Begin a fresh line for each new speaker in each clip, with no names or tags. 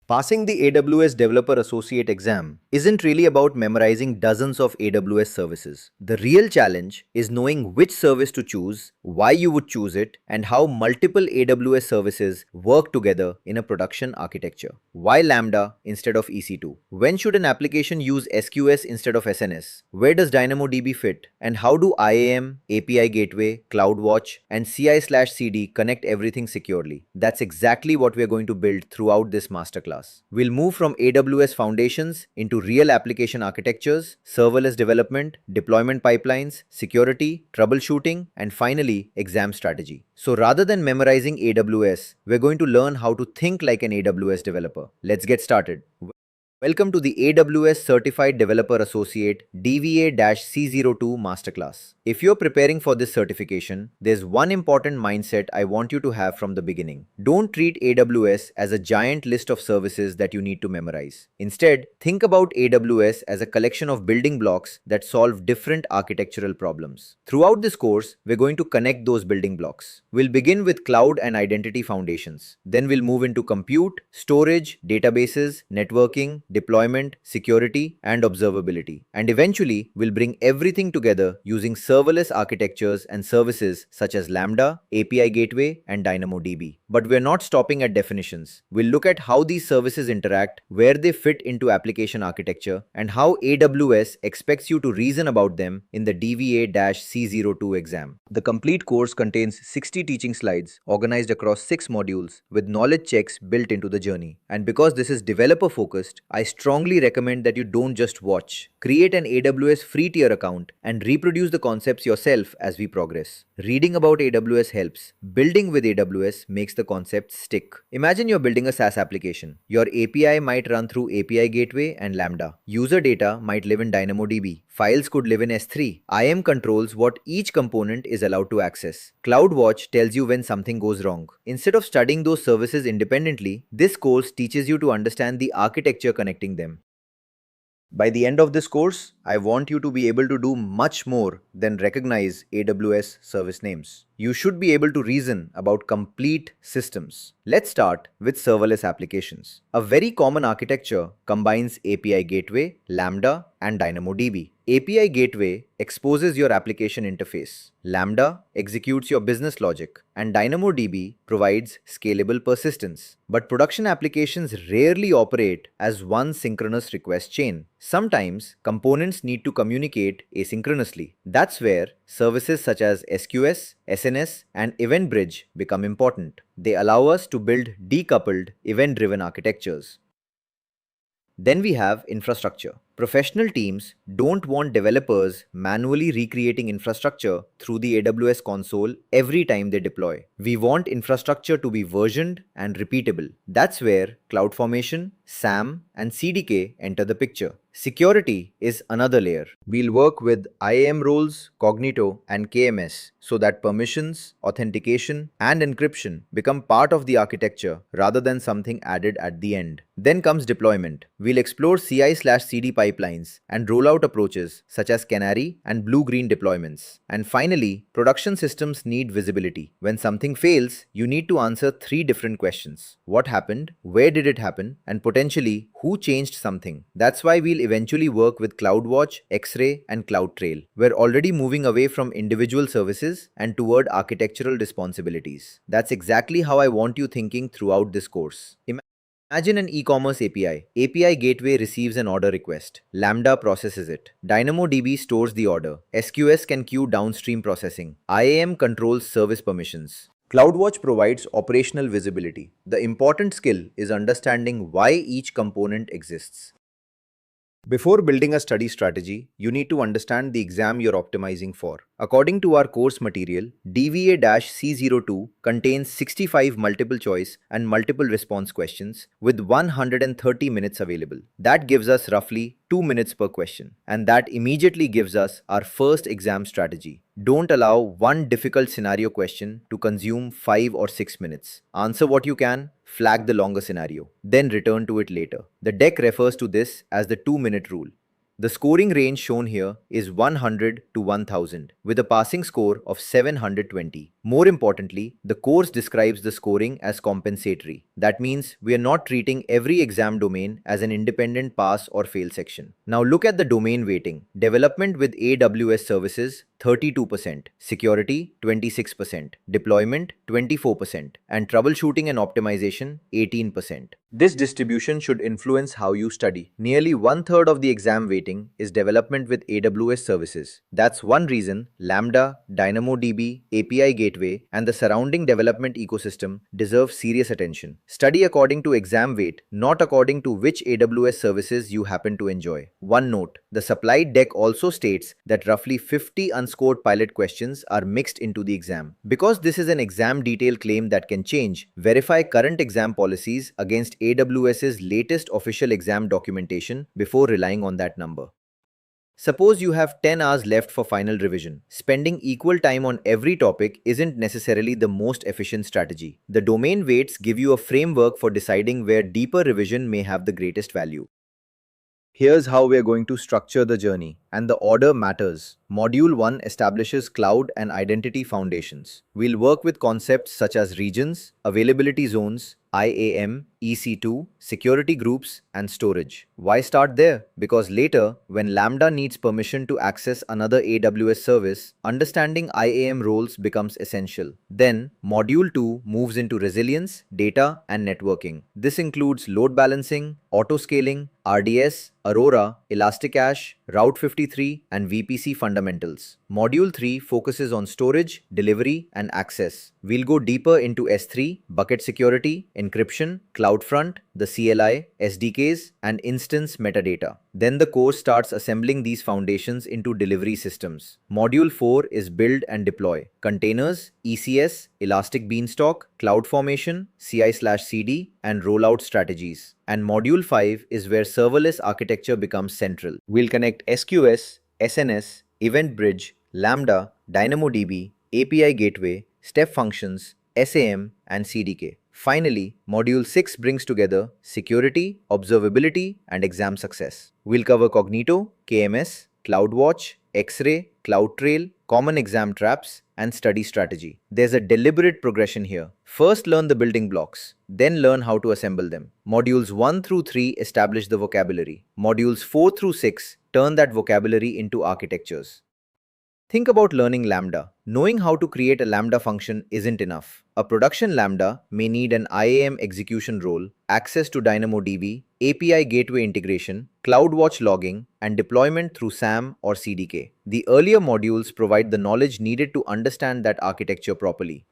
Passing the AWS Developer Associate exam isn't really about memorizing dozens of AWS services. The real challenge is knowing which service to choose, why you would choose it, and how multiple AWS services work together in a production architecture. Why Lambda instead of EC2? When should an application use SQS instead of SNS? Where does DynamoDB fit? And how do IAM, API Gateway, CloudWatch, and CI/CD connect everything securely? That's exactly what we're going to build throughout this masterclass. We'll move from AWS foundations into real application architectures, serverless development, deployment pipelines, security, troubleshooting, and finally, exam strategy. So rather than memorizing AWS, we're going to learn how to think like an AWS developer. Let's get started. Welcome to the AWS Certified Developer Associate DVA-C02 Masterclass. If you're preparing for this certification, there's one important mindset I want you to have from the beginning. Don't treat AWS as a giant list of services that you need to memorize. Instead, think about AWS as a collection of building blocks that solve different architectural problems. Throughout this course, we're going to connect those building blocks. We'll begin with cloud and identity foundations. Then we'll move into compute, storage, databases, networking, deployment, security, and observability. And eventually, we'll bring everything together using serverless architectures and services such as Lambda, API Gateway, and DynamoDB. But we're not stopping at definitions. We'll look at how these services interact, where they fit into application architecture, and how AWS expects you to reason about them in the DVA-C02 exam. The complete course contains 60 teaching slides organized across 6 modules with knowledge checks built into the journey. And because this is developer focused, I strongly recommend that you don't just watch. Create an AWS free tier account and reproduce the concepts yourself as we progress. Reading about AWS helps. Building with AWS makes the concepts stick. Imagine you're building a SaaS application. Your API might run through API Gateway and Lambda. User data might live in DynamoDB. Files could live in S3. IAM controls what each component is allowed to access. CloudWatch tells you when something goes wrong. Instead of studying those services independently, this course teaches you to understand the architecture connecting them. By the end of this course, I want you to be able to do much more than recognize AWS service names. You should be able to reason about complete systems. Let's start with serverless applications. A very common architecture combines API Gateway, Lambda, and DynamoDB. API Gateway exposes your application interface. Lambda executes your business logic, and DynamoDB provides scalable persistence. But production applications rarely operate as one synchronous request chain. Sometimes components need to communicate asynchronously. That's where services such as SQS, SNS, and EventBridge become important. They allow us to build decoupled, event-driven architectures. Then we have infrastructure. Professional teams don't want developers manually recreating infrastructure through the AWS console every time they deploy. We want infrastructure to be versioned and repeatable. That's where CloudFormation, SAM, and CDK enter the picture. Security is another layer. We'll work with IAM roles, Cognito, and KMS so that permissions, authentication, and encryption become part of the architecture rather than something added at the end. Then comes deployment. We'll explore CI/CD pipelines and rollout approaches such as canary and blue-green deployments. And finally, production systems need visibility. When something fails, you need to answer 3 different questions. What happened? Where did it happen? And potentially, who changed something? That's why we'll eventually work with CloudWatch, X-Ray, and CloudTrail. We're already moving away from individual services and toward architectural responsibilities. That's exactly how I want you thinking throughout this course. Imagine an e-commerce API. API Gateway receives an order request. Lambda processes it. DynamoDB stores the order. SQS can queue downstream processing. IAM controls service permissions. CloudWatch provides operational visibility. The important skill is understanding why each component exists. Before building a study strategy, you need to understand the exam you're optimizing for. According to our course material, DVA-C02 contains 65 multiple choice and multiple response questions with 130 minutes available. That gives us roughly 2 minutes per question. And that immediately gives us our first exam strategy. Don't allow one difficult scenario question to consume 5 or 6 minutes. Answer what you can, flag the longer scenario, then return to it later. The deck refers to this as the 2-minute rule. The scoring range shown here is 100 to 1000 with a passing score of 720. More importantly, the course describes the scoring as compensatory. That means we are not treating every exam domain as an independent pass or fail section. Now look at the domain weighting. Development with AWS services 32%, security 26%, deployment 24%, and troubleshooting and optimization 18%. This distribution should influence how you study. Nearly one-third of the exam weighting is development with AWS services. That's one reason Lambda, DynamoDB, API Gateway, and the surrounding development ecosystem deserve serious attention. Study according to exam weight, not according to which AWS services you happen to enjoy. One note, the supplied deck also states that roughly 50 unscored pilot questions are mixed into the exam. Because this is an exam detail claim that can change, verify current exam policies against AWS's latest official exam documentation before relying on that number. Suppose you have 10 hours left for final revision. Spending equal time on every topic isn't necessarily the most efficient strategy. The domain weights give you a framework for deciding where deeper revision may have the greatest value. Here's how we are going to structure the journey, and the order matters. Module 1 establishes cloud and identity foundations. We'll work with concepts such as regions, availability zones, IAM, EC2, security groups, and storage. Why start there? Because later, when Lambda needs permission to access another AWS service, understanding IAM roles becomes essential. Then, Module 2 moves into resilience, data, and networking. This includes load balancing, auto-scaling, RDS, Aurora, Elasticache, Route 53, and VPC fundamentals. Module 3 focuses on storage, delivery, and access. We'll go deeper into S3, bucket security, encryption, CloudFront, the CLI, SDKs, and instance metadata. Then the course starts assembling these foundations into delivery systems. Module 4 is build and deploy. Containers, ECS, Elastic Beanstalk, CloudFormation, CI/CD, and rollout strategies. And Module 5 is where serverless architecture becomes central. We'll connect SQS, SNS, EventBridge, Lambda, DynamoDB, API Gateway, step functions, SAM, and CDK. Finally, Module 6 brings together security, observability, and exam success. We'll cover Cognito, KMS, CloudWatch, X-Ray, CloudTrail, common exam traps, and study strategy. There's a deliberate progression here. First learn the building blocks, then learn how to assemble them. Modules 1 through 3 establish the vocabulary. Modules 4 through 6 turn that vocabulary into architectures. Think about learning Lambda. Knowing how to create a Lambda function isn't enough. A production Lambda may need an IAM execution role, access to DynamoDB, API gateway integration, CloudWatch logging, and deployment through SAM or CDK. The earlier modules provide the knowledge needed to understand that architecture properly.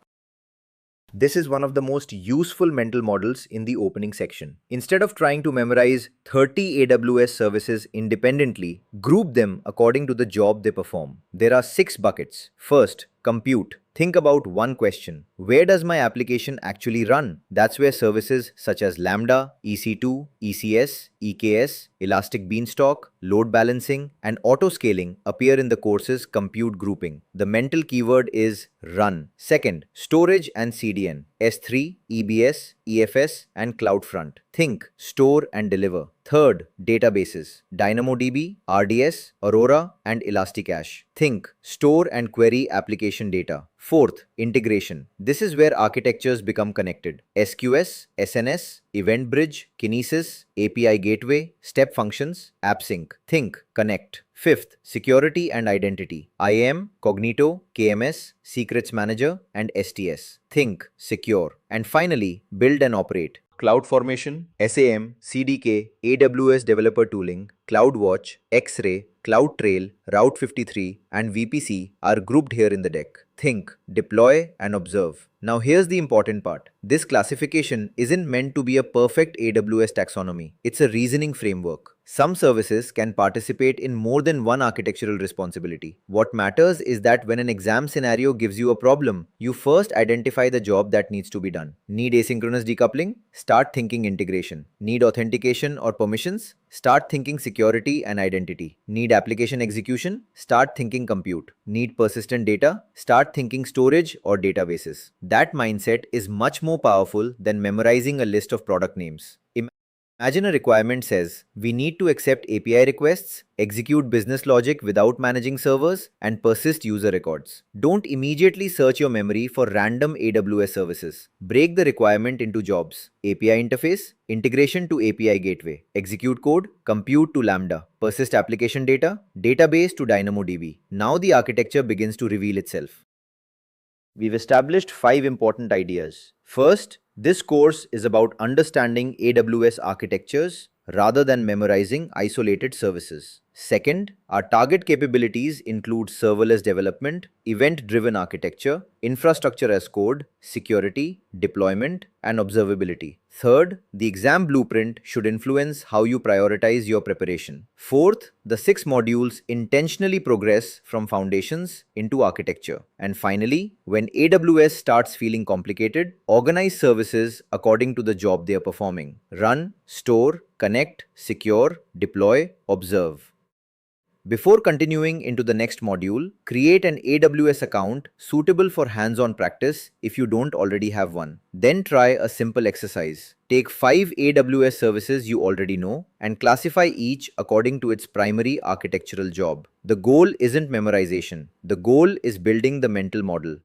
This is one of the most useful mental models in the opening section. Instead of trying to memorize 30 AWS services independently, group them according to the job they perform. There are 6 buckets. First, compute. Think about one question. Where does my application actually run? That's where services such as Lambda, EC2, ECS, EKS, Elastic Beanstalk, load balancing, and auto-scaling appear in the course's compute grouping. The mental keyword is run. Second, storage and CDN. S3, EBS, EFS, and CloudFront. Think, store and deliver. Third, databases. DynamoDB, RDS, Aurora, and Elasticache. Think, store and query application data. Fourth, integration. This is where architectures become connected. SQS, SNS, EventBridge, Kinesis, API Gateway, step functions, AppSync. Think, connect. Fifth, security and identity. IAM, Cognito, KMS, Secrets Manager, and STS. Think, secure. And finally, build and operate. CloudFormation, SAM, CDK, AWS Developer Tooling, CloudWatch, X-Ray, CloudTrail, Route 53, and VPC are grouped here in the deck. Think, deploy, and observe. Now here's the important part. This classification isn't meant to be a perfect AWS taxonomy. It's a reasoning framework. Some services can participate in more than one architectural responsibility. What matters is that when an exam scenario gives you a problem, you first identify the job that needs to be done. Need asynchronous decoupling? Start thinking integration. Need authentication or permissions? Start thinking security and identity. Need application execution? Start thinking compute. Need persistent data? Start thinking storage or databases. That mindset is much more powerful than memorizing a list of product names. Imagine a requirement says, we need to accept API requests, execute business logic without managing servers, and persist user records. Don't immediately search your memory for random AWS services. Break the requirement into jobs: API interface, integration to API gateway, execute code, compute to Lambda, persist application data, database to DynamoDB. Now the architecture begins to reveal itself. We've established 5 important ideas. First, this course is about understanding AWS architectures rather than memorizing isolated services. Second, our target capabilities include serverless development, event-driven architecture, infrastructure as code, security, deployment, and observability. Third, the exam blueprint should influence how you prioritize your preparation. Fourth, the 6 modules intentionally progress from foundations into architecture. And finally, when AWS starts feeling complicated, organize services according to the job they are performing. Run, store, connect, secure, deploy, observe. Before continuing into the next module, create an AWS account suitable for hands-on practice if you don't already have one. Then try a simple exercise. Take 5 AWS services you already know and classify each according to its primary architectural job. The goal isn't memorization. The goal is building the mental model.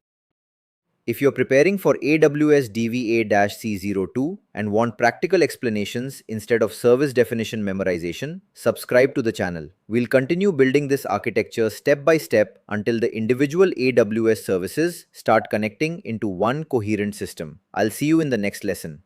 If you're preparing for AWS DVA-C02 and want practical explanations instead of service definition memorization, subscribe to the channel. We'll continue building this architecture step by step until the individual AWS services start connecting into one coherent system. I'll see you in the next lesson.